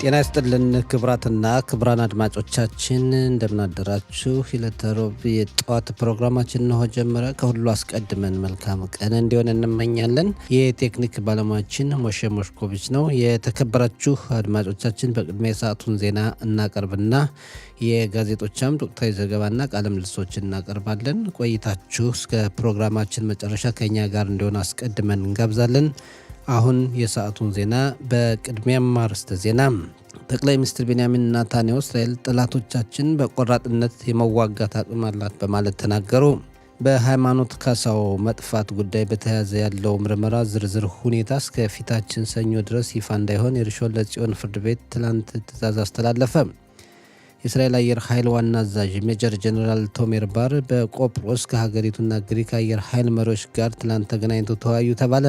ጤና ይስጥልን ክቡራትና ክቡራን አድማጮቻችን እንደምን አደራችሁ። ዕለተ ሮብ የጠዋት ፕሮግራማችን ነው ጀመረ። ከሁሉ አስቀድመን መልካም ቀን እንዲሆን እንመኛለን። የቴክኒክ ባለሙያችን ሞሼ ሞሽኮቪች ነው። የተከበራችሁ አድማጮቻችን በቅድሚያ የሰዓቱን ዜና እናቀርብና የጋዜጦቻም ወቅታዊ ዘገባና ቃለ ምልልሶችን እናቀርባለን። ቆይታችሁ እስከ ፕሮግራማችን መጨረሻ ከኛ ጋር እንዲሆን አስቀድመን እንጋብዛለን። አሁን የሰዓቱን ዜና በቅድሚያም አርዕስተ ዜና። ጠቅላይ ሚኒስትር ቤንያሚን ኔታንያሁ እስራኤል ጠላቶቻችን በቆራጥነት የመዋጋት አቅም አላት በማለት ተናገሩ። በሃይማኖት ካሳው መጥፋት ጉዳይ በተያያዘ ያለው ምርመራ ዝርዝር ሁኔታ እስከ ፊታችን ሰኞ ድረስ ይፋ እንዳይሆን የርሾን ለጽዮን ፍርድ ቤት ትላንት ትዕዛዝ አስተላለፈ። የእስራኤል አየር ኃይል ዋና አዛዥ ሜጀር ጀነራል ቶሜር ባር በቆጵሮስ ከሀገሪቱና ግሪክ አየር ኃይል መሪዎች ጋር ትላንት ተገናኝተው ተወያዩ ተባለ።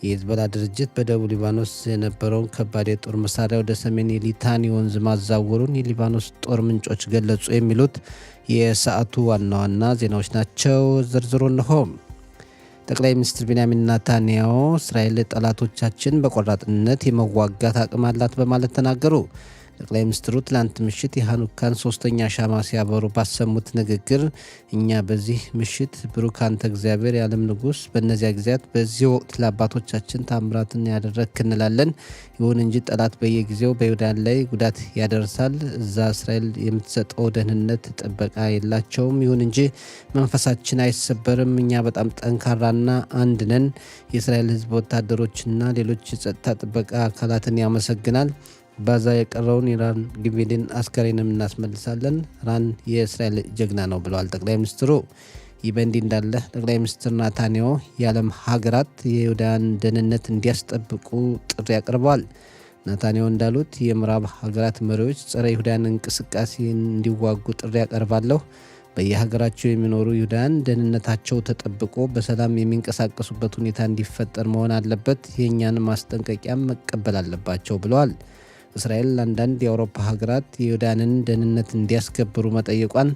የሂዝቦላ ድርጅት በደቡብ ሊባኖስ የነበረውን ከባድ የጦር መሳሪያ ወደ ሰሜን የሊታኒ ወንዝ ማዛወሩን የሊባኖስ ጦር ምንጮች ገለጹ። የሚሉት የሰዓቱ ዋና ዋና ዜናዎች ናቸው። ዝርዝሩ እንሆ። ጠቅላይ ሚኒስትር ቤንያሚን ኔታንያሁ እስራኤል ጠላቶቻችን በቆራጥነት የመዋጋት አቅም አላት በማለት ተናገሩ። ጠቅላይ ሚኒስትሩ ትላንት ምሽት የሃኑካን ሶስተኛ ሻማ ሲያበሩ ባሰሙት ንግግር እኛ በዚህ ምሽት ብሩክ አንተ እግዚአብሔር የዓለም ንጉሥ፣ በእነዚያ ጊዜያት በዚህ ወቅት ለአባቶቻችን ታምራትን ያደረግክ እንላለን። ይሁን እንጂ ጠላት በየጊዜው በይሁዳን ላይ ጉዳት ያደርሳል። እዛ እስራኤል የምትሰጠው ደህንነት ጥበቃ የላቸውም። ይሁን እንጂ መንፈሳችን አይሰበርም። እኛ በጣም ጠንካራና አንድ ነን። የእስራኤል ሕዝብ ወታደሮችና ሌሎች የጸጥታ ጥበቃ አካላትን ያመሰግናል። ባዛ የቀረውን ኢራን ግቢልን አስከሬንም እናስመልሳለን። ራን የእስራኤል ጀግና ነው ብለዋል ጠቅላይ ሚኒስትሩ። ይህ በእንዲህ እንዳለ ጠቅላይ ሚኒስትር ኔታንያሁ የዓለም ሀገራት የይሁዳን ደህንነት እንዲያስጠብቁ ጥሪ አቅርበዋል። ኔታንያሁ እንዳሉት የምዕራብ ሀገራት መሪዎች ጸረ ይሁዳን እንቅስቃሴ እንዲዋጉ ጥሪ ያቀርባለሁ። በየሀገራቸው የሚኖሩ ይሁዳን ደህንነታቸው ተጠብቆ በሰላም የሚንቀሳቀሱበት ሁኔታ እንዲፈጠር መሆን አለበት። የእኛን ማስጠንቀቂያም መቀበል አለባቸው ብለዋል። እስራኤል አንዳንድ የአውሮፓ ሀገራት የይሁዳንን ደህንነት እንዲያስከብሩ መጠየቋን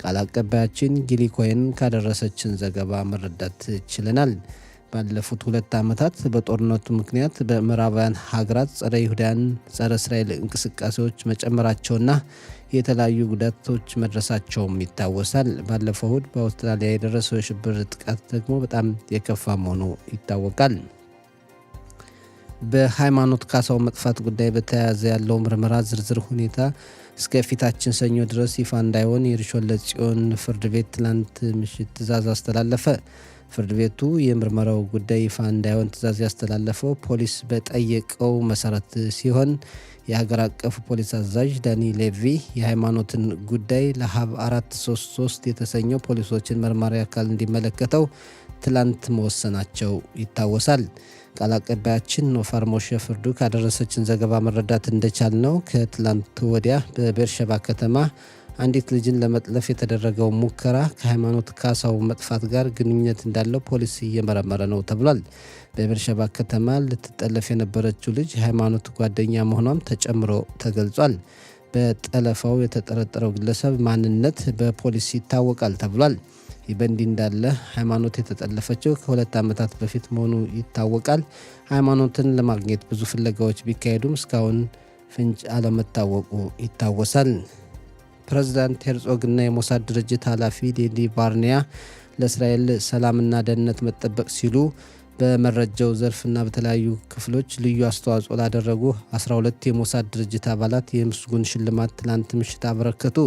ቃል አቀባያችን ጊሊ ኮይን ካደረሰችን ዘገባ መረዳት ችለናል። ባለፉት 2 ዓመታት በጦርነቱ ምክንያት በምዕራባውያን ሀገራት ጸረ ይሁዳን ጸረ እስራኤል እንቅስቃሴዎች መጨመራቸውና የተለያዩ ጉዳቶች መድረሳቸውም ይታወሳል። ባለፈው እሁድ በአውስትራሊያ የደረሰው የሽብር ጥቃት ደግሞ በጣም የከፋ መሆኑ ይታወቃል። በሃይማኖት ካሳው መጥፋት ጉዳይ በተያያዘ ያለው ምርመራ ዝርዝር ሁኔታ እስከ ፊታችን ሰኞ ድረስ ይፋ እንዳይሆን የርሾን ለጽዮን ፍርድ ቤት ትላንት ምሽት ትዕዛዝ አስተላለፈ። ፍርድ ቤቱ የምርመራው ጉዳይ ይፋ እንዳይሆን ትዕዛዝ ያስተላለፈው ፖሊስ በጠየቀው መሰረት ሲሆን የሀገር አቀፍ ፖሊስ አዛዥ ዳኒ ሌቪ የሃይማኖትን ጉዳይ ለሀብ 433 የተሰኘው ፖሊሶችን መርማሪ አካል እንዲመለከተው ትላንት መወሰናቸው ይታወሳል። ቃል አቀባያችን ኖፋር ሞሼ ፍርዱ ካደረሰችን ዘገባ መረዳት እንደቻል ነው ከትላንት ወዲያ በቤርሸባ ከተማ አንዲት ልጅን ለመጥለፍ የተደረገው ሙከራ ከሃይማኖት ካሳው መጥፋት ጋር ግንኙነት እንዳለው ፖሊስ እየመረመረ ነው ተብሏል። በቤርሸባ ከተማ ልትጠለፍ የነበረችው ልጅ ሃይማኖት ጓደኛ መሆኗም ተጨምሮ ተገልጿል። በጠለፋው የተጠረጠረው ግለሰብ ማንነት በፖሊስ ይታወቃል ተብሏል። ይህ በእንዲህ እንዳለ ሃይማኖት የተጠለፈችው ከ2 ዓመታት በፊት መሆኑ ይታወቃል። ሃይማኖትን ለማግኘት ብዙ ፍለጋዎች ቢካሄዱም እስካሁን ፍንጭ አለመታወቁ ይታወሳል። ፕሬዝዳንት ሄርጾግና የሞሳድ ድርጅት ኃላፊ ዴዲ ባርኒያ ለእስራኤል ሰላምና ደህንነት መጠበቅ ሲሉ በመረጃው ዘርፍና በተለያዩ ክፍሎች ልዩ አስተዋጽኦ ላደረጉ 12 የሞሳድ ድርጅት አባላት የምስጉን ሽልማት ትላንት ምሽት አበረከቱ።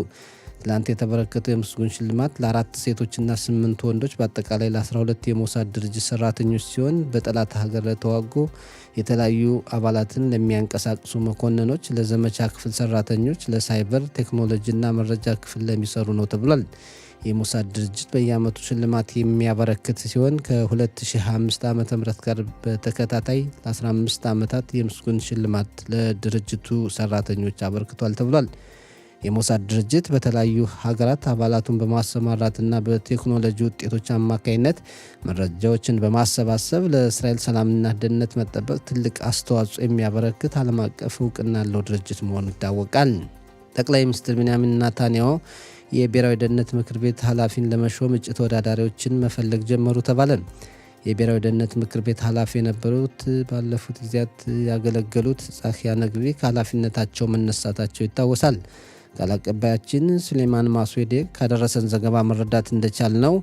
ትላንት የተበረከተው የምስጉን ሽልማት ለ4 ሴቶችና 8 ወንዶች በአጠቃላይ ለ12 የሞሳድ ድርጅት ሰራተኞች ሲሆን በጠላት ሀገር ለተዋጉ የተለያዩ አባላትን ለሚያንቀሳቅሱ መኮንኖች፣ ለዘመቻ ክፍል ሰራተኞች፣ ለሳይበር ቴክኖሎጂና መረጃ ክፍል ለሚሰሩ ነው ተብሏል። የሞሳድ ድርጅት በየዓመቱ ሽልማት የሚያበረክት ሲሆን ከ2005 ዓ.ም ጋር በተከታታይ ለ15 ዓመታት የምስጉን ሽልማት ለድርጅቱ ሰራተኞች አበርክቷል ተብሏል። የሞሳድ ድርጅት በተለያዩ ሀገራት አባላቱን በማሰማራትና በቴክኖሎጂ ውጤቶች አማካኝነት መረጃዎችን በማሰባሰብ ለእስራኤል ሰላምና ደህንነት መጠበቅ ትልቅ አስተዋጽኦ የሚያበረክት ዓለም አቀፍ እውቅና ያለው ድርጅት መሆኑ ይታወቃል። ጠቅላይ ሚኒስትር ቤንያሚን ኔታንያሁ የብሔራዊ ደህንነት ምክር ቤት ኃላፊን ለመሾም እጩ ተወዳዳሪዎችን መፈለግ ጀመሩ ተባለ። የብሔራዊ ደህንነት ምክር ቤት ኃላፊ የነበሩት ባለፉት ጊዜያት ያገለገሉት ጻፊያ ነግቢ ከኃላፊነታቸው መነሳታቸው ይታወሳል። ቃል አቀባያችን ሱሌማን ማስዌዴ ካደረሰን ዘገባ መረዳት እንደቻል ነው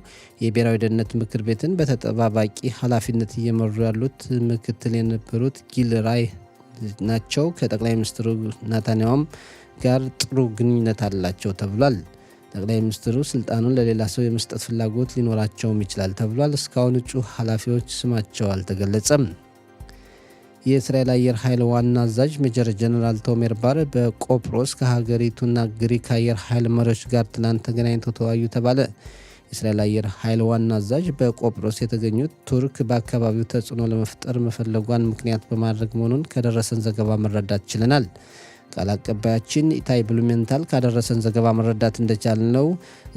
የብሔራዊ ደህንነት ምክር ቤትን በተጠባባቂ ኃላፊነት እየመሩ ያሉት ምክትል የነበሩት ጊል ራይ ናቸው። ከጠቅላይ ሚኒስትሩ ናታንያሁም ጋር ጥሩ ግንኙነት አላቸው ተብሏል። ጠቅላይ ሚኒስትሩ ስልጣኑን ለሌላ ሰው የመስጠት ፍላጎት ሊኖራቸውም ይችላል ተብሏል። እስካሁን እጩ ኃላፊዎች ስማቸው አልተገለጸም። የእስራኤል አየር ኃይል ዋና አዛዥ ሜጀር ጀነራል ቶሜር ባር በቆጵሮስ ከሀገሪቱና ግሪክ አየር ኃይል መሪዎች ጋር ትናንት ተገናኝተው ተወያዩ ተባለ። የእስራኤል አየር ኃይል ዋና አዛዥ በቆጵሮስ የተገኙት ቱርክ በአካባቢው ተጽዕኖ ለመፍጠር መፈለጓን ምክንያት በማድረግ መሆኑን ከደረሰን ዘገባ መረዳት ችለናል። ቃል አቀባያችን ኢታይ ብሉሜንታል ካደረሰን ዘገባ መረዳት እንደቻልነው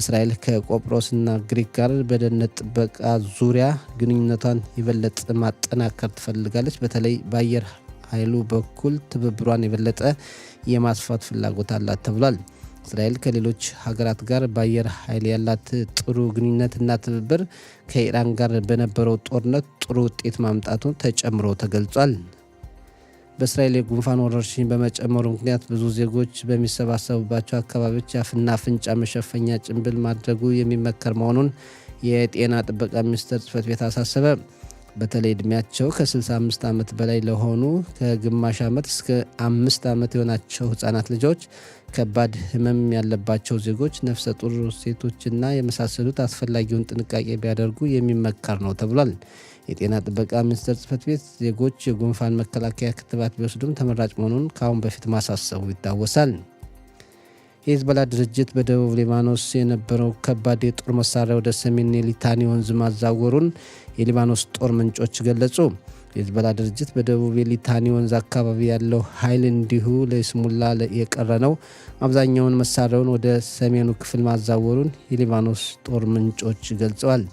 እስራኤል ከቆጵሮስና ግሪክ ጋር በደህንነት ጥበቃ ዙሪያ ግንኙነቷን የበለጠ ማጠናከር ትፈልጋለች። በተለይ በአየር ኃይሉ በኩል ትብብሯን የበለጠ የማስፋት ፍላጎት አላት ተብሏል። እስራኤል ከሌሎች ሀገራት ጋር በአየር ኃይል ያላት ጥሩ ግንኙነትና ትብብር ከኢራን ጋር በነበረው ጦርነት ጥሩ ውጤት ማምጣቱ ተጨምሮ ተገልጿል። በእስራኤል የጉንፋን ወረርሽኝ በመጨመሩ ምክንያት ብዙ ዜጎች በሚሰባሰቡባቸው አካባቢዎች የአፍና አፍንጫ መሸፈኛ ጭንብል ማድረጉ የሚመከር መሆኑን የጤና ጥበቃ ሚኒስቴር ጽሕፈት ቤት አሳሰበ። በተለይ ዕድሜያቸው ከ65 ዓመት በላይ ለሆኑ ከግማሽ ዓመት እስከ 5 ዓመት የሆናቸው ሕፃናት ልጆች፣ ከባድ ህመም ያለባቸው ዜጎች፣ ነፍሰ ጡር ሴቶችና የመሳሰሉት አስፈላጊውን ጥንቃቄ ቢያደርጉ የሚመከር ነው ተብሏል። የጤና ጥበቃ ሚኒስቴር ጽሕፈት ቤት ዜጎች የጉንፋን መከላከያ ክትባት ቢወስዱም ተመራጭ መሆኑን ከአሁን በፊት ማሳሰቡ ይታወሳል። የሂዝቦላ ድርጅት በደቡብ ሊባኖስ የነበረው ከባድ የጦር መሳሪያ ወደ ሰሜን የሊታኒ ወንዝ ማዛወሩን የሊባኖስ ጦር ምንጮች ገለጹ። የሂዝቦላ ድርጅት በደቡብ የሊታኒ ወንዝ አካባቢ ያለው ኃይል እንዲሁ ለይስሙላ የቀረ ነው፣ አብዛኛውን መሳሪያውን ወደ ሰሜኑ ክፍል ማዛወሩን የሊባኖስ ጦር ምንጮች ገልጸዋል።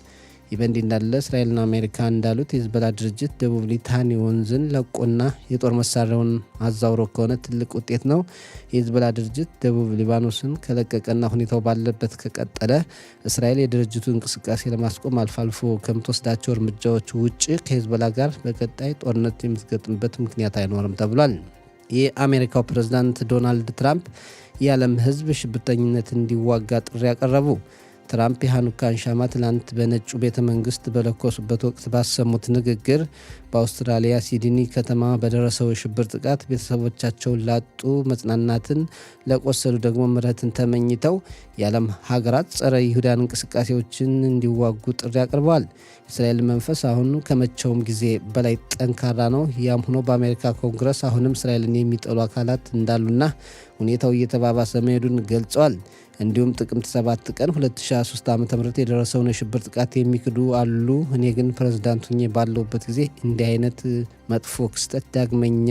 ይህ በእንዲህ እንዳለ እስራኤልና አሜሪካ እንዳሉት የሂዝቦላ ድርጅት ደቡብ ሊታኒ ወንዝን ለቆና የጦር መሳሪያውን አዛውሮ ከሆነ ትልቅ ውጤት ነው። የሂዝቦላ ድርጅት ደቡብ ሊባኖስን ከለቀቀና ሁኔታው ባለበት ከቀጠለ እስራኤል የድርጅቱ እንቅስቃሴ ለማስቆም አልፎ አልፎ ከምትወስዳቸው እርምጃዎች ውጭ ከሂዝቦላ ጋር በቀጣይ ጦርነት የምትገጥምበት ምክንያት አይኖርም ተብሏል። የአሜሪካው ፕሬዝዳንት ዶናልድ ትራምፕ የዓለም ሕዝብ ሽብርተኝነት እንዲዋጋ ጥሪ ያቀረቡ። ትራምፕ የሃኑካን ሻማ ትላንት በነጩ ቤተ መንግስት በለኮሱበት ወቅት ባሰሙት ንግግር በአውስትራሊያ ሲድኒ ከተማ በደረሰው የሽብር ጥቃት ቤተሰቦቻቸውን ላጡ መጽናናትን፣ ለቆሰሉ ደግሞ ምሕረትን ተመኝተው የዓለም ሀገራት ጸረ ይሁዳን እንቅስቃሴዎችን እንዲዋጉ ጥሪ አቅርበዋል። የእስራኤል መንፈስ አሁን ከመቼውም ጊዜ በላይ ጠንካራ ነው። ያም ሆኖ በአሜሪካ ኮንግረስ አሁንም እስራኤልን የሚጠሉ አካላት እንዳሉና ሁኔታው እየተባባሰ መሄዱን ገልጸዋል። እንዲሁም ጥቅምት 7 ቀን 2023 ዓ.ም የደረሰውን የሽብር ጥቃት የሚክዱ አሉ። እኔ ግን ፕሬዝዳንት ሆኜ ባለሁበት ጊዜ እንዲህ አይነት መጥፎ ክስተት ዳግመኛ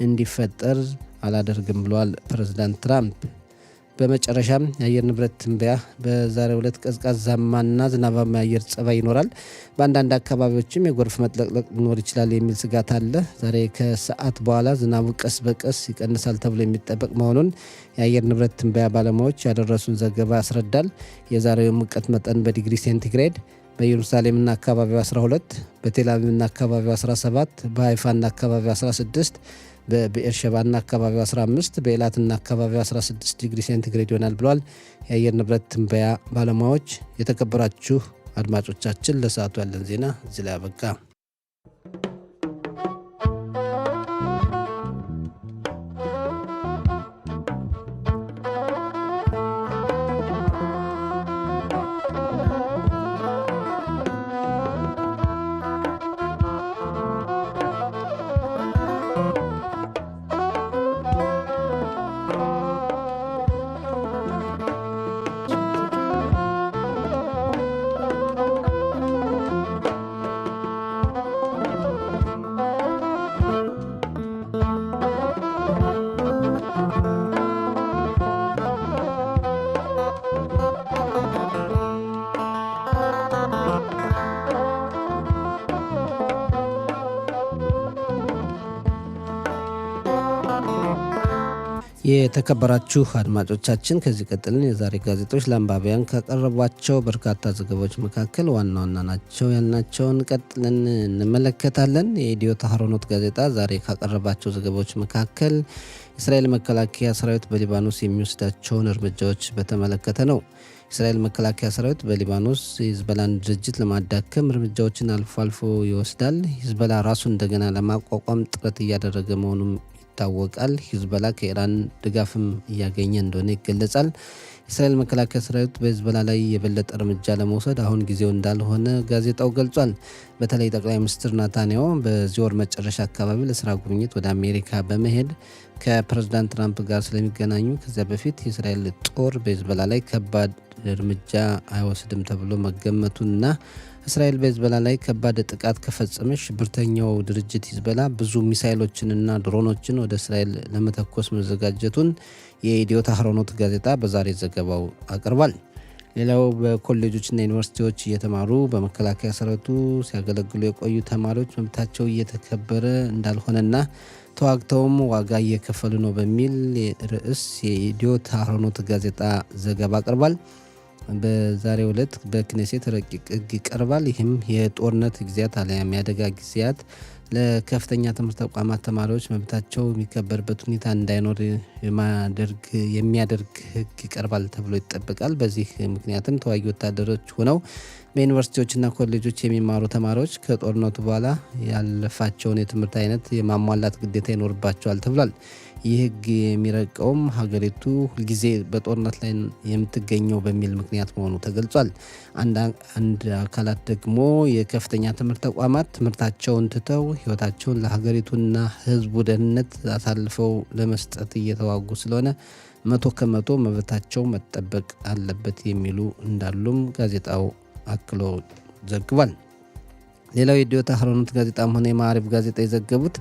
እንዲፈጠር አላደርግም ብለዋል ፕሬዝዳንት ትራምፕ። በመጨረሻም የአየር ንብረት ትንበያ በዛሬው ዕለት ቀዝቃዛማና ዝናባማ የአየር ጸባይ ይኖራል። በአንዳንድ አካባቢዎችም የጎርፍ መጥለቅለቅ ሊኖር ይችላል የሚል ስጋት አለ። ዛሬ ከሰዓት በኋላ ዝናቡ ቀስ በቀስ ይቀንሳል ተብሎ የሚጠበቅ መሆኑን የአየር ንብረት ትንበያ ባለሙያዎች ያደረሱን ዘገባ ያስረዳል። የዛሬው ሙቀት መጠን በዲግሪ ሴንቲግሬድ በኢየሩሳሌምና አካባቢው 12፣ በቴልአቪቭና አካባቢው 17፣ በሃይፋና አካባቢው 16፣ በብኤርሸባና አካባቢው 15፣ በኤላትና አካባቢው 16 ዲግሪ ሴንቲግሬድ ይሆናል ብለዋል የአየር ንብረት ትንበያ ባለሙያዎች። የተከበራችሁ አድማጮቻችን ለሰዓቱ ያለን ዜና እዚህ ላይ አበቃ። የተከበራችሁ አድማጮቻችን ከዚህ ቀጥልን የዛሬ ጋዜጦች ለአንባቢያን ካቀረቧቸው በርካታ ዘገባዎች መካከል ዋና ዋና ናቸው ያልናቸውን ቀጥለን እንመለከታለን። የኢትዮ ታህሮኖት ጋዜጣ ዛሬ ካቀረባቸው ዘገባዎች መካከል የእስራኤል መከላከያ ሰራዊት በሊባኖስ የሚወስዳቸውን እርምጃዎች በተመለከተ ነው። የእስራኤል መከላከያ ሰራዊት በሊባኖስ የሂዝቦላን ድርጅት ለማዳከም እርምጃዎችን አልፎ አልፎ ይወስዳል። ሂዝቦላ ራሱን እንደገና ለማቋቋም ጥረት እያደረገ መሆኑም ይታወቃል። ሂዝቦላ ከኢራን ድጋፍም እያገኘ እንደሆነ ይገለጻል። የእስራኤል መከላከያ ሰራዊት በሂዝቦላ ላይ የበለጠ እርምጃ ለመውሰድ አሁን ጊዜው እንዳልሆነ ጋዜጣው ገልጿል። በተለይ ጠቅላይ ሚኒስትር ናታንያሁ በዚህ ወር መጨረሻ አካባቢ ለስራ ጉብኝት ወደ አሜሪካ በመሄድ ከፕሬዝዳንት ትራምፕ ጋር ስለሚገናኙ ከዚያ በፊት የእስራኤል ጦር በሂዝቦላ ላይ ከባድ እርምጃ አይወስድም ተብሎ መገመቱና እስራኤል በሂዝቦላ ላይ ከባድ ጥቃት ከፈጸመች ሽብርተኛው ድርጅት ሂዝቦላ ብዙ ሚሳይሎችንና ድሮኖችን ወደ እስራኤል ለመተኮስ መዘጋጀቱን የኢትዮ ታህሮኖት ጋዜጣ በዛሬ ዘገባው አቅርቧል። ሌላው በኮሌጆችና ዩኒቨርሲቲዎች እየተማሩ በመከላከያ ሰራዊቱ ሲያገለግሉ የቆዩ ተማሪዎች መብታቸው እየተከበረ እንዳልሆነና ተዋግተውም ዋጋ እየከፈሉ ነው በሚል ርዕስ የኢትዮ ታህሮኖት ጋዜጣ ዘገባ አቅርቧል። በዛሬው ዕለት በክኔሴት ረቂቅ ሕግ ይቀርባል። ይህም የጦርነት ጊዜያት አለያም የአደጋ ጊዜያት ለከፍተኛ ትምህርት ተቋማት ተማሪዎች መብታቸው የሚከበርበት ሁኔታ እንዳይኖር የሚያደርግ ሕግ ይቀርባል ተብሎ ይጠበቃል። በዚህ ምክንያትም ተዋጊ ወታደሮች ሆነው በዩኒቨርሲቲዎችና ኮሌጆች የሚማሩ ተማሪዎች ከጦርነቱ በኋላ ያለፋቸውን የትምህርት አይነት የማሟላት ግዴታ ይኖርባቸዋል ተብሏል። ይህ ሕግ የሚረቀውም ሀገሪቱ ሁልጊዜ በጦርነት ላይ የምትገኘው በሚል ምክንያት መሆኑ ተገልጿል። አንድ አካላት ደግሞ የከፍተኛ ትምህርት ተቋማት ትምህርታቸውን ትተው ሕይወታቸውን ለሀገሪቱና ሕዝቡ ደህንነት አሳልፈው ለመስጠት እየተዋጉ ስለሆነ 100% መብታቸው መጠበቅ አለበት የሚሉ እንዳሉም ጋዜጣው አክሎ ዘግቧል። ሌላው የኢትዮ ታህሮኖት ጋዜጣም ሆነ የማዕሪፍ ጋዜጣ የዘገቡት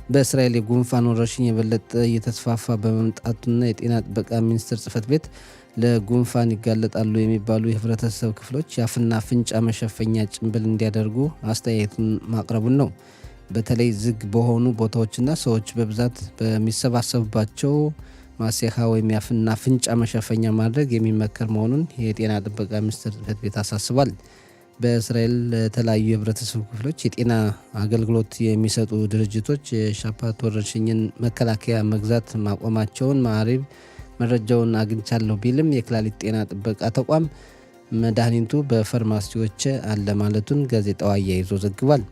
በእስራኤል የጉንፋን ወረርሽኝ የበለጠ እየተስፋፋ በመምጣቱና የጤና ጥበቃ ሚኒስቴር ጽሕፈት ቤት ለጉንፋን ይጋለጣሉ የሚባሉ የህብረተሰብ ክፍሎች የአፍና አፍንጫ መሸፈኛ ጭንብል እንዲያደርጉ አስተያየቱን ማቅረቡን ነው። በተለይ ዝግ በሆኑ ቦታዎችና ሰዎች በብዛት በሚሰባሰቡባቸው ማሴካ ወይም የአፍና አፍንጫ መሸፈኛ ማድረግ የሚመከር መሆኑን የጤና ጥበቃ ሚኒስቴር ጽሕፈት ቤት አሳስቧል። በእስራኤል ለተለያዩ የህብረተሰብ ክፍሎች የጤና አገልግሎት የሚሰጡ ድርጅቶች የሻፓት ወረርሽኝን መከላከያ መግዛት ማቆማቸውን ማዕሪብ መረጃውን አግኝቻለሁ ቢልም የኩላሊት ጤና ጥበቃ ተቋም መድኃኒቱ በፋርማሲዎች አለ ማለቱን ጋዜጣው አያይዞ ዘግቧል።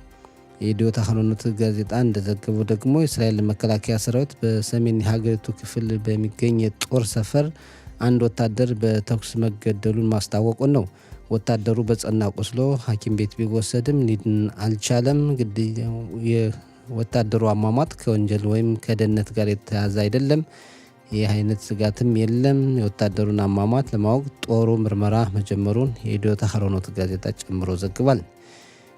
የኢትዮ ታህሮኖት ጋዜጣ እንደዘገበው ደግሞ የእስራኤል መከላከያ ሰራዊት በሰሜን የሀገሪቱ ክፍል በሚገኝ የጦር ሰፈር አንድ ወታደር በተኩስ መገደሉን ማስታወቁን ነው። ወታደሩ በጸና ቆስሎ ሐኪም ቤት ቢወሰድም ሊድን አልቻለም። ግድያው የወታደሩ አሟሟት ከወንጀል ወይም ከደህንነት ጋር የተያያዘ አይደለም። ይህ አይነት ስጋትም የለም። የወታደሩን አሟሟት ለማወቅ ጦሩ ምርመራ መጀመሩን የኢትዮ ታህሮኖት ጋዜጣ ጨምሮ ዘግቧል።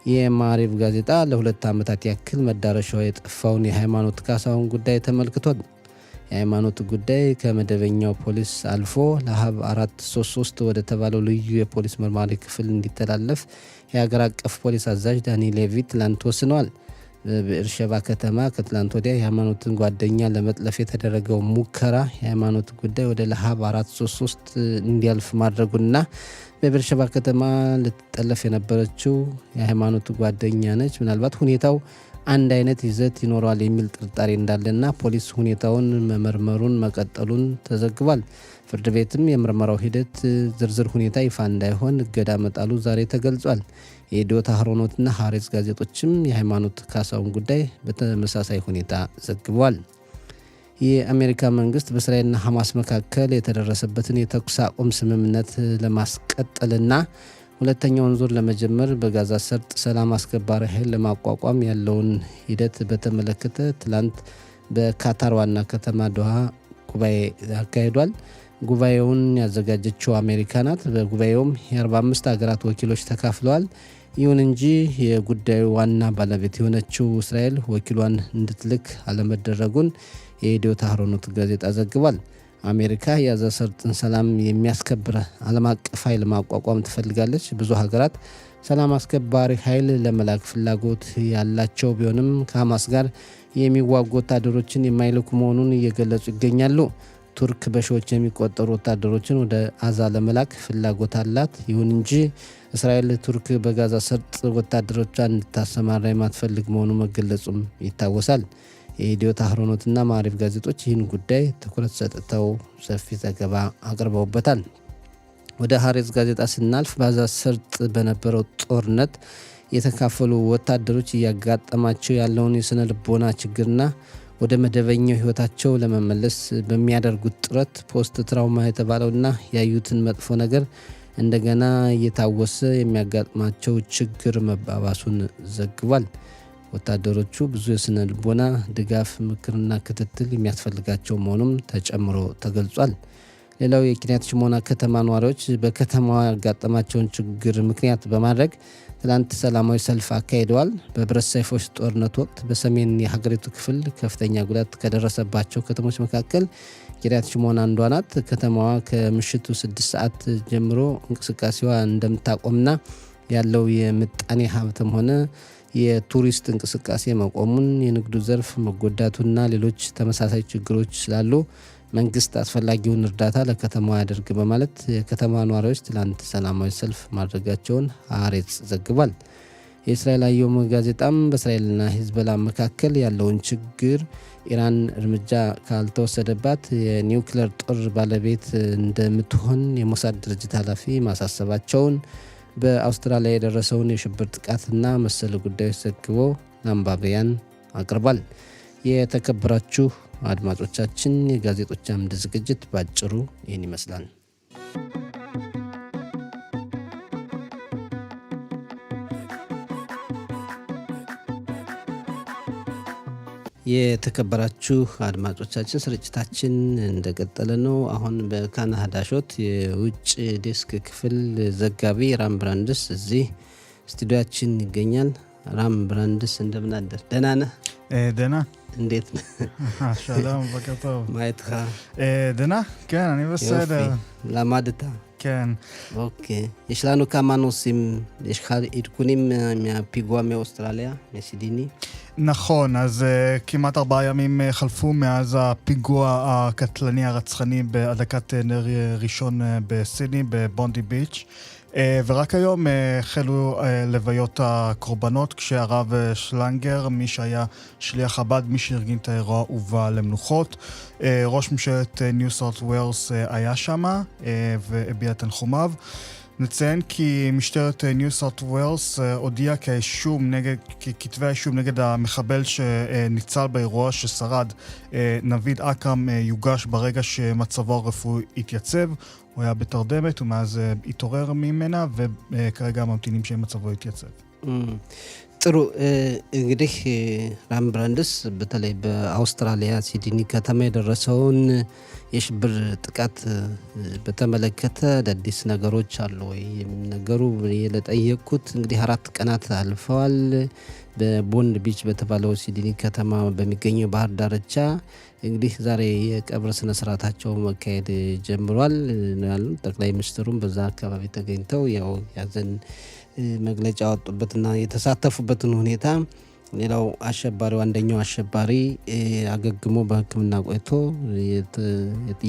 የማዕሪፍ ጋዜጣ ለ2 ዓመታት ያክል መዳረሻው የጠፋውን የሃይማኖት ካሳሁን ጉዳይ ተመልክቷል። የሃይማኖት ጉዳይ ከመደበኛው ፖሊስ አልፎ ለሀብ 433 ወደ ተባለው ልዩ የፖሊስ መርማሪ ክፍል እንዲተላለፍ የሀገር አቀፍ ፖሊስ አዛዥ ዳኒ ሌቪ ትላንት ወስነዋል። በኤርሸባ ከተማ ከትላንት ወዲያ የሃይማኖትን ጓደኛ ለመጥለፍ የተደረገው ሙከራ የሃይማኖት ጉዳይ ወደ ለሀብ 433 እንዲያልፍ ማድረጉና በኤርሸባ ከተማ ልትጠለፍ የነበረችው የሃይማኖት ጓደኛ ነች። ምናልባት ሁኔታው አንድ አይነት ይዘት ይኖረዋል የሚል ጥርጣሬ እንዳለና ፖሊስ ሁኔታውን መመርመሩን መቀጠሉን ተዘግቧል። ፍርድ ቤትም የምርመራው ሂደት ዝርዝር ሁኔታ ይፋ እንዳይሆን እገዳ መጣሉ ዛሬ ተገልጿል። የኢትዮ ታህሮኖትና ሀሬጽ ጋዜጦችም የሃይማኖት ካሳውን ጉዳይ በተመሳሳይ ሁኔታ ዘግቧል። የአሜሪካ መንግስት በእስራኤልና ሐማስ መካከል የተደረሰበትን የተኩስ አቁም ስምምነት ለማስቀጠልና ሁለተኛውን ዙር ለመጀመር በጋዛ ሰርጥ ሰላም አስከባሪ ኃይል ለማቋቋም ያለውን ሂደት በተመለከተ ትላንት በካታር ዋና ከተማ ዶሃ ጉባኤ አካሂዷል። ጉባኤውን ያዘጋጀችው አሜሪካ ናት። በጉባኤውም የ45 ሀገራት ወኪሎች ተካፍለዋል። ይሁን እንጂ የጉዳዩ ዋና ባለቤት የሆነችው እስራኤል ወኪሏን እንድትልክ አለመደረጉን የኢትዮ ታህሮኖት ጋዜጣ ዘግቧል። አሜሪካ የጋዛ ሰርጥን ሰላም የሚያስከብር ዓለም አቀፍ ኃይል ማቋቋም ትፈልጋለች። ብዙ ሀገራት ሰላም አስከባሪ ኃይል ለመላክ ፍላጎት ያላቸው ቢሆንም ከሐማስ ጋር የሚዋጉ ወታደሮችን የማይልኩ መሆኑን እየገለጹ ይገኛሉ። ቱርክ በሺዎች የሚቆጠሩ ወታደሮችን ወደ አዛ ለመላክ ፍላጎት አላት። ይሁን እንጂ እስራኤል ቱርክ በጋዛ ሰርጥ ወታደሮቿን እንድታሰማራ የማትፈልግ መሆኑ መገለጹም ይታወሳል። የኢዲዮት አህሮኖትና ማዕሪፍ ጋዜጦች ይህን ጉዳይ ትኩረት ሰጥተው ሰፊ ዘገባ አቅርበውበታል። ወደ ሐሬጽ ጋዜጣ ስናልፍ በጋዛ ሰርጥ በነበረው ጦርነት የተካፈሉ ወታደሮች እያጋጠማቸው ያለውን የስነ ልቦና ችግርና ወደ መደበኛው ህይወታቸው ለመመለስ በሚያደርጉት ጥረት ፖስት ትራውማ የተባለውና ያዩትን መጥፎ ነገር እንደገና እየታወሰ የሚያጋጥማቸው ችግር መባባሱን ዘግቧል። ወታደሮቹ ብዙ የስነ ልቦና ድጋፍ፣ ምክርና ክትትል የሚያስፈልጋቸው መሆኑም ተጨምሮ ተገልጿል። ሌላው የኪርያት ሽሞና ከተማ ነዋሪዎች በከተማዋ ያጋጠማቸውን ችግር ምክንያት በማድረግ ትላንት ሰላማዊ ሰልፍ አካሂደዋል። በብረት ሰይፎች ጦርነት ወቅት በሰሜን የሀገሪቱ ክፍል ከፍተኛ ጉዳት ከደረሰባቸው ከተሞች መካከል ኪርያት ሽሞና አንዷ ናት። ከተማዋ ከምሽቱ 6 ሰዓት ጀምሮ እንቅስቃሴዋ እንደምታቆምና ያለው የምጣኔ ሀብትም ሆነ የቱሪስት እንቅስቃሴ መቆሙን፣ የንግዱ ዘርፍ መጎዳቱና ሌሎች ተመሳሳይ ችግሮች ስላሉ መንግስት አስፈላጊውን እርዳታ ለከተማዋ ያደርግ በማለት የከተማ ነዋሪዎች ትላንት ሰላማዊ ሰልፍ ማድረጋቸውን ሐሬጽ ዘግቧል። የእስራኤል አየም ጋዜጣም በእስራኤልና ሂዝቦላ መካከል ያለውን ችግር ኢራን እርምጃ ካልተወሰደባት የኒውክሌር ጦር ባለቤት እንደምትሆን የሞሳድ ድርጅት ኃላፊ ማሳሰባቸውን፣ በአውስትራሊያ የደረሰውን የሽብር ጥቃትና መሰል ጉዳዮች ዘግቦ ለአንባቢያን አቅርቧል። የተከበራችሁ አድማጮቻችን የጋዜጦች አምድ ዝግጅት ባጭሩ ይህን ይመስላል። የተከበራችሁ አድማጮቻችን ስርጭታችን እንደቀጠለ ነው። አሁን በካናዳ ሾት የውጭ ዴስክ ክፍል ዘጋቢ ራም ብራንድስ እዚህ ስቱዲያችን ይገኛል። ራም ብራንድስ እንደምን አደር? ደህና ነህ? דנה. እንዴት ነህ? שלום, בוקר טוב. מה איתך? דנה? כן, אני בסדר. יופי, למדת? כן. אוקיי. יש לנו כמה נושאים, יש לך עדכונים מהפיגוע מאוסטרליה, מסידני? נכון, אז כמעט 4 ימים חלפו מאז הפיגוע הקטלני הרצחני בהדלקת נר ראשון בסידני, בבונדי ביץ'. ורק היום החלו לוויות הקורבנות, כשהרב שלנגר, מי שהיה שליח חב"ד, מי שארגן את האירוע, הובא למנוחות. ראש ממשלת ניו סאות' ווילס היה שם והביע תנחומיו. נציין כי משטרת ניו סאות' ווילס הודיעה כי כתבי האישום נגד המחבל שניצל באירוע ששרד, נביד אקרם, יוגש ברגע שמצבו הרפואי התייצב. הוא היה בתרדמת ומאז התעורר ממנה וכרגע ממתינים שמצבו יתייצב. ጥሩ እንግዲህ ራም ብራንድስ በተለይ በአውስትራሊያ ሲድኒ ከተማ የደረሰውን የሽብር ጥቃት በተመለከተ አዳዲስ ነገሮች አሉ ወይ የሚነገሩ ለጠየቁት እንግዲህ 4 ቀናት አልፈዋል። በቦንድ ቢች በተባለው ሲድኒ ከተማ በሚገኘው ባህር ዳርቻ እንግዲህ ዛሬ የቀብር ስነ ስርዓታቸው መካሄድ ጀምሯል ነው ያሉት። ጠቅላይ ሚኒስትሩም በዛ አካባቢ ተገኝተው ያው ያዘን መግለጫ ወጡበትና የተሳተፉበትን ሁኔታ ሌላው አሸባሪው አንደኛው አሸባሪ አገግሞ በሕክምና ቆይቶ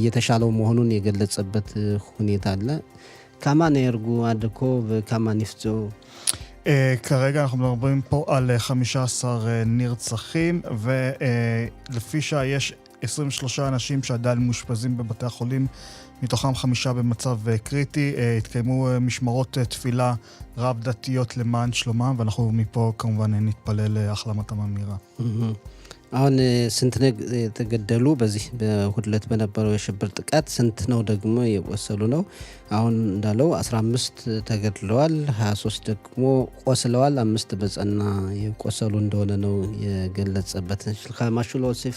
የተሻለው መሆኑን የገለጸበት ሁኔታ አለ። ከማን ያርጉ አድኮ ከማን ይፍጹ כרגע אנחנו מדברים פה על 15 נרצחים ולפי שיש 23 אנשים שעדיין מאושפזים בבתי החולים, מתוכם 5 במצב קריטי. התקיימו משמרות תפילה רב דתיות למען שלומם, ואנחנו מפה כמובן נתפלל להחלמתם המהירה. አሁን ስንት ተገደሉ? በዚህ በሁለት በነበረው የሽብር ጥቃት ስንት ነው ደግሞ የቆሰሉ ነው? አሁን እንዳለው 15 ተገድለዋል፣ 23 ደግሞ ቆስለዋል፣ 5 በጸና የቆሰሉ እንደሆነ ነው የገለጸበት። שלך משהו להוסיף?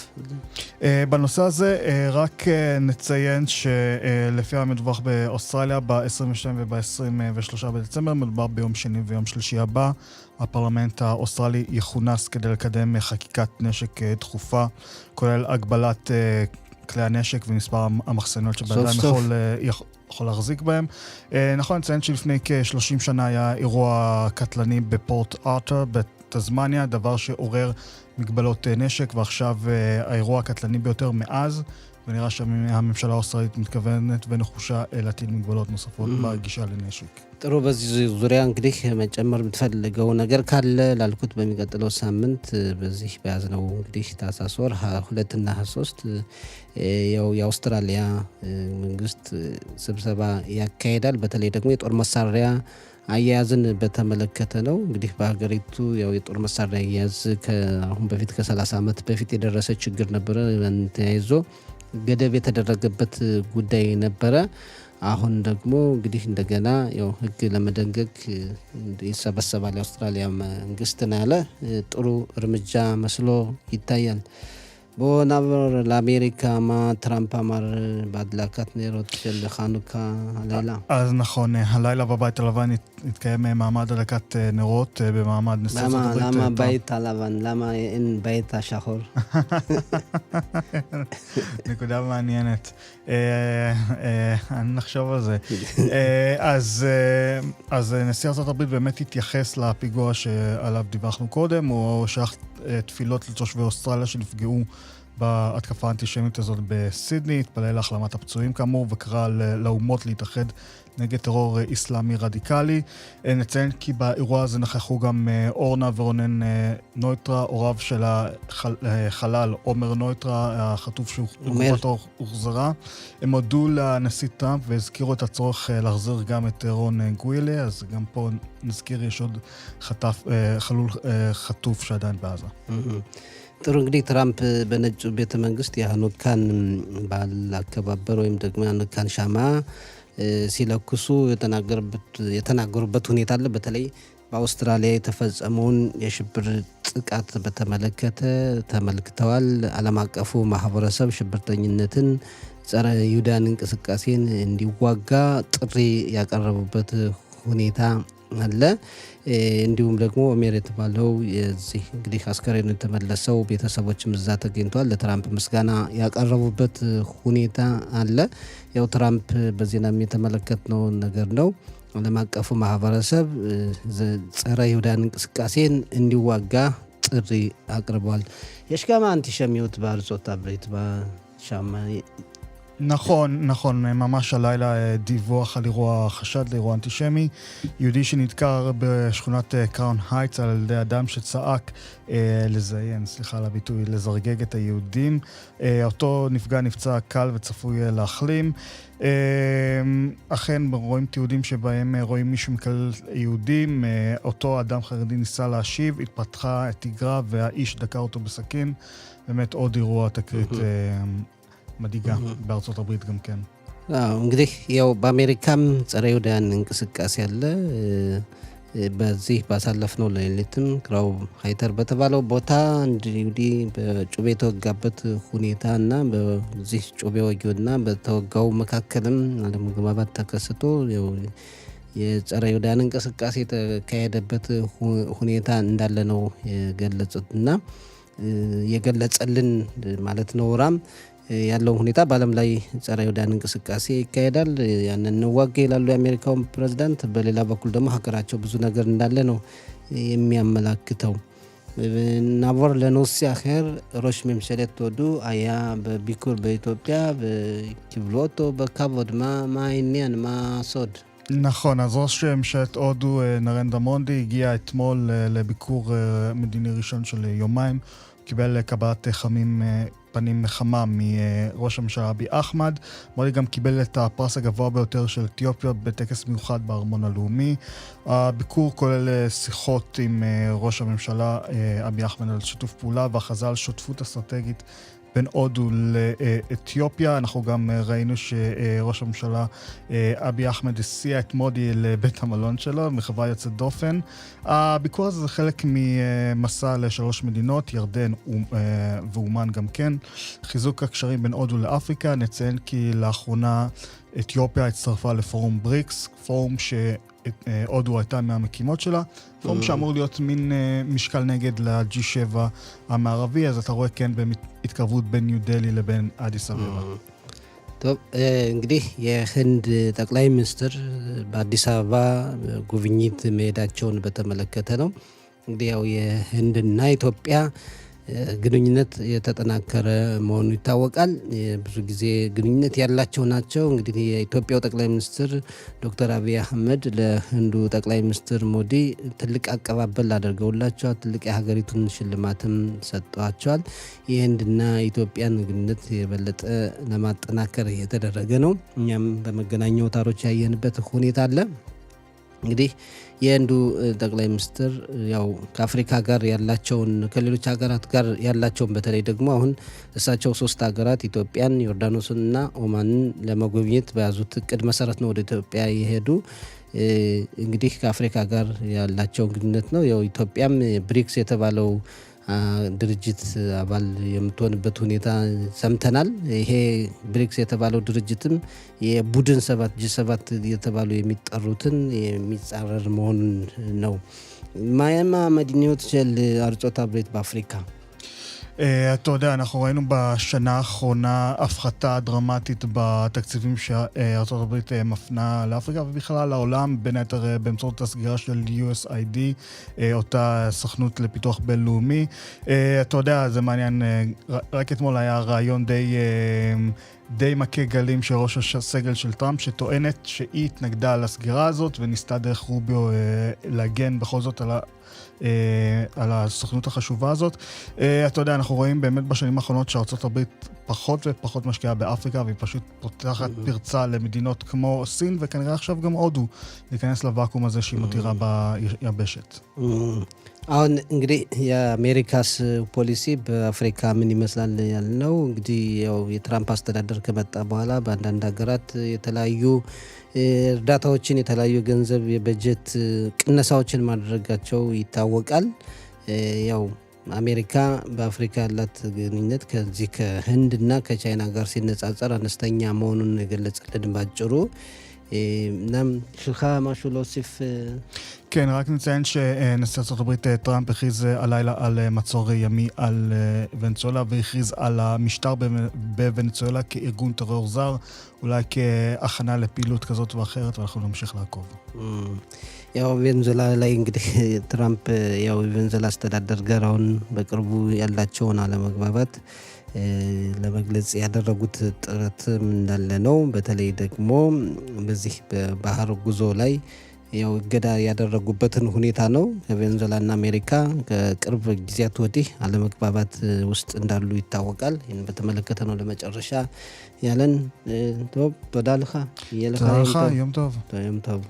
בנושא הזה רק נציין שלפי המדווח באוסטרליה ב-22 וב-23 בדצמבר מדובר ביום שני ויום שלישי הבא. הפרלמנט האוסטרלי יכונס כדי לקדם חקיקת נשק דחופה, כולל הגבלת כלי הנשק ומספר המחסניות שבאדם יכול להחזיק בהם. נכון לציין שלפני כ-30 שנה היה אירוע קטלני בפורט ארת'ר בטזמניה, דבר שעורר מגבלות נשק, ועכשיו האירוע הקטלני ביותר מאז, ונראה שהממשלה האוסטרלית מתכוונת ונחושה להטיל מגבלות נוספות בגישה לנשק. ጥሩ በዚህ ዙሪያ እንግዲህ መጨመር የምትፈልገው ነገር ካለ ላልኩት በሚቀጥለው ሳምንት በዚህ በያዝነው እንግዲህ ታህሳስ ወር 2 እና 23 ያው የአውስትራሊያ መንግስት ስብሰባ ያካሂዳል። በተለይ ደግሞ የጦር መሳሪያ አያያዝን በተመለከተ ነው። እንግዲህ በሀገሪቱ ያው የጦር መሳሪያ አያያዝ ከአሁን በፊት ከ30 ዓመት በፊት የደረሰ ችግር ነበረ። ተያይዞ ገደብ የተደረገበት ጉዳይ ነበረ። አሁን ደግሞ እንግዲህ እንደገና ያው ህግ ለመደንገግ ይሰበሰባል የአውስትራሊያ መንግስት ነው ያለ ጥሩ እርምጃ መስሎ ይታያል። בואו לאמריקה, מה טראמפ אמר בהדלקת נרות של חנוכה הלילה? אז נכון, הלילה בבית הלבן התקיים מעמד הדלקת נרות במעמד נשיא ארצות הברית. למה בית הלבן? למה אין בית השחור? נקודה מעניינת. אני נחשוב על זה. אז נשיא ארצות הברית באמת התייחס לפיגוע שעליו דיווחנו קודם, הוא שלח תפילות לתושבי אוסטרליה שנפגעו בהתקפה האנטישמית הזאת בסידני, התפלל להחלמת הפצועים כאמור וקרא לאומות להתאחד נגד טרור איסלאמי רדיקלי. נציין כי באירוע הזה נכחו גם אורנה ורונן נויטרה, הוריו של החלל עומר נויטרה, החטוף שגופתו הוחזרה. הם הודו לנשיא טראמפ והזכירו את הצורך להחזיר גם את רון גווילי, אז גם פה נזכיר יש עוד חטוף שעדיין בעזה. ጥሩ እንግዲህ ትራምፕ በነጩ ቤተ መንግስት የሃኑካን በዓል አከባበር ወይም ደግሞ ሃኑካን ሻማ ሲለኩሱ የተናገሩበት ሁኔታ አለ። በተለይ በአውስትራሊያ የተፈጸመውን የሽብር ጥቃት በተመለከተ ተመልክተዋል። ዓለም አቀፉ ማህበረሰብ ሽብርተኝነትን ጸረ ይሁዳን እንቅስቃሴን እንዲዋጋ ጥሪ ያቀረቡበት ሁኔታ አለ። እንዲሁም ደግሞ ኦሜር የተባለው የዚህ እንግዲህ አስከሬኑ የተመለሰው ቤተሰቦችም እዛ ተገኝተዋል። ለትራምፕ ምስጋና ያቀረቡበት ሁኔታ አለ። ያው ትራምፕ በዜናም የተመለከትነው ነገር ነው። ዓለም አቀፉ ማህበረሰብ ጸረ ይሁዳን እንቅስቃሴን እንዲዋጋ ጥሪ አቅርቧል። יש כמה אנטישמיות בארצות הברית בשם. נכון, ממש הלילה דיווח על אירוע חשד לאירוע אנטישמי. יהודי שנדקר בשכונת קראון הייטס על ידי אדם שצעק לזרגג את היהודים. אותו נפצע קל וצפוי להחלים. אכן רואים תיעודים שבהם רואים מישהו מקלל יהודים. אותו אדם חרדי ניסה להשיב, התפתחה תגרה והאיש דקר אותו בסכין. באמת עוד אירוע תקרית መዲጋ በአርጾት አብሪት גם כן. እንግዲህ ያው በአሜሪካም ጸረ ይሁዳን እንቅስቃሴ አለ። በዚህ ባሳለፍነው ሌሊትም ክራው ሃይተር በተባለው ቦታ አንድ ይሁዲ በጩቤ የተወጋበት ሁኔታና በዚህ ጩቤ ወጊውና በተወጋው መካከልም አለመግባባት ተከስቶ ያው የጸረ ይሁዳን እንቅስቃሴ የተካሄደበት ሁኔታ እንዳለ ነው የገለጹትና የገለጸልን ማለት ነው። ራም ያለው ሁኔታ በዓለም ላይ ጸረ ይሁዳን እንቅስቃሴ ይካሄዳል። ያንን እንዋጋ ይላሉ የአሜሪካው ፕሬዝዳንት። በሌላ በኩል ደግሞ ሀገራቸው ብዙ ነገር እንዳለ ነው የሚያመላክተው። ናቮር ለኖሲ אחר ראש ממשלת הודו היה בביקור באתיופיה וקיבלו אותו בכבוד. מה העניין? מה הסוד? נכון, אז ראש ממשלת הודו נרנדרה מודי הגיע אתמול לביקור מדיני ראשון של יומיים. קיבל קבלת פנים חמה מראש הממשלה אבי אחמד. מודי גם קיבל את הפרס הגבוה ביותר של אתיופיה בטקס מיוחד בארמון הלאומי. הביקור כולל שיחות עם ראש הממשלה אבי אחמד על שיתוף פעולה והכרזה על שותפות אסטרטגית בין הודו לאתיופיה. אנחנו גם ראינו שראש הממשלה אבי אחמד הסיע את מודי לבית המלון שלו, מחווה יוצאת דופן. הביקור הזה זה חלק ממסע לשלוש מדינות, ירדן ואומן גם כן. חיזוק הקשרים בין הודו לאפריקה. נציין כי לאחרונה אתיופיה הצטרפה לפורום בריקס, פורום הודו הייתה מהמקימות שלה, פורום שאמור להיות מין משקל נגד ל-G7 המערבי, אז אתה רואה כן בהתקרבות בין ניו דלי לבין אדיס אבבה. טוב, እንግዲህ የህንድ ጠቅላይ ሚኒስትር በአዲስ አበባ ጉብኝት መሄዳቸውን በተመለከተ ነው። እንግዲህ ያው የህንድና ኢትዮጵያ ግንኙነት የተጠናከረ መሆኑ ይታወቃል። ብዙ ጊዜ ግንኙነት ያላቸው ናቸው። እንግዲህ የኢትዮጵያው ጠቅላይ ሚኒስትር ዶክተር አብይ አህመድ ለህንዱ ጠቅላይ ሚኒስትር ሞዲ ትልቅ አቀባበል አድርገውላቸዋል። ትልቅ የሀገሪቱን ሽልማትም ሰጥተዋቸዋል። የህንድና ኢትዮጵያን ግንኙነት የበለጠ ለማጠናከር የተደረገ ነው። እኛም በመገናኛ አውታሮች ያየንበት ሁኔታ አለ። እንግዲህ የህንዱ ጠቅላይ ሚኒስትር ያው ከአፍሪካ ጋር ያላቸውን ከሌሎች ሀገራት ጋር ያላቸውን በተለይ ደግሞ አሁን እሳቸው 3 ሀገራት ኢትዮጵያን፣ ዮርዳኖስንና ኦማንን ለመጎብኘት በያዙት እቅድ መሰረት ነው ወደ ኢትዮጵያ የሄዱ። እንግዲህ ከአፍሪካ ጋር ያላቸውን ግንኙነት ነው። ያው ኢትዮጵያም ብሪክስ የተባለው ድርጅት አባል የምትሆንበት ሁኔታ ሰምተናል። ይሄ ብሪክስ የተባለው ድርጅትም የቡድን 7 G7 የተባሉ የሚጠሩትን የሚጻረር መሆኑን ነው። ማየማ መዲኒዮት של ארצות הברית באפריקה. אתה יודע, אנחנו ראינו בשנה האחרונה הפחתה דרמטית בתקציבים שארצות הברית מפנה לאפריקה ובכלל לעולם, בין היתר באמצעות הסגירה של USAID, אותה סוכנות לפיתוח בינלאומי. אתה יודע, זה מעניין, רק אתמול היה רעיון די מכה גלים של ראש הסגל של טראמפ, שטוענת שהיא התנגדה על הסגירה הזאת וניסתה דרך רוביו להגן בכל זאת על הסוכנות החשובה הזאת. אתה יודע, אנחנו רואים באמת בשנים האחרונות שארצות הברית פחות ופחות משקיעה באפריקה, והיא פשוט פותחת פרצה למדינות כמו סין, וכנראה עכשיו גם הודו להיכנס לוואקום הזה שהיא מותירה ביבשת. አሁን እንግዲህ የአሜሪካስ ፖሊሲ በአፍሪካ ምን ይመስላል ያልነው እንግዲህ ያው የትራምፕ አስተዳደር ከመጣ በኋላ በአንዳንድ ሀገራት የተለያዩ እርዳታዎችን የተለያዩ ገንዘብ የበጀት ቅነሳዎችን ማድረጋቸው ይታወቃል። ያው አሜሪካ በአፍሪካ ያላት ግንኙነት ከዚህ ከህንድና ከቻይና ጋር ሲነጻጸር አነስተኛ መሆኑን የገለጸልን ባጭሩ። נם שלך משהו להוסיף? כן, רק נציין שנשיא ארצות הברית טראמפ הכריז הלילה על מצור ימי על ונצואלה, והכריז על המשטר בוונצואלה כארגון טרור זר, אולי כהכנה לפעילות כזאת ואחרת, ואנחנו נמשיך לעקוב. ያው ቬንዙዌላ ላይ እንግዲህ ትራምፕ ያው ቬንዙዌላ አስተዳደር ጋር አሁን በቅርቡ ያላቸውን አለመግባባት ለመግለጽ ያደረጉት ጥረት እንዳለ ነው። በተለይ ደግሞ በዚህ በባህር ጉዞ ላይ ያው እገዳ ያደረጉበትን ሁኔታ ነው። ቬንዙዌላና አሜሪካ ከቅርብ ጊዜያት ወዲህ አለመግባባት ውስጥ እንዳሉ ይታወቃል። ይህን በተመለከተ ነው ለመጨረሻ ያለን። ቶብ ተዳልኻ የለኻ ዮም ቶብ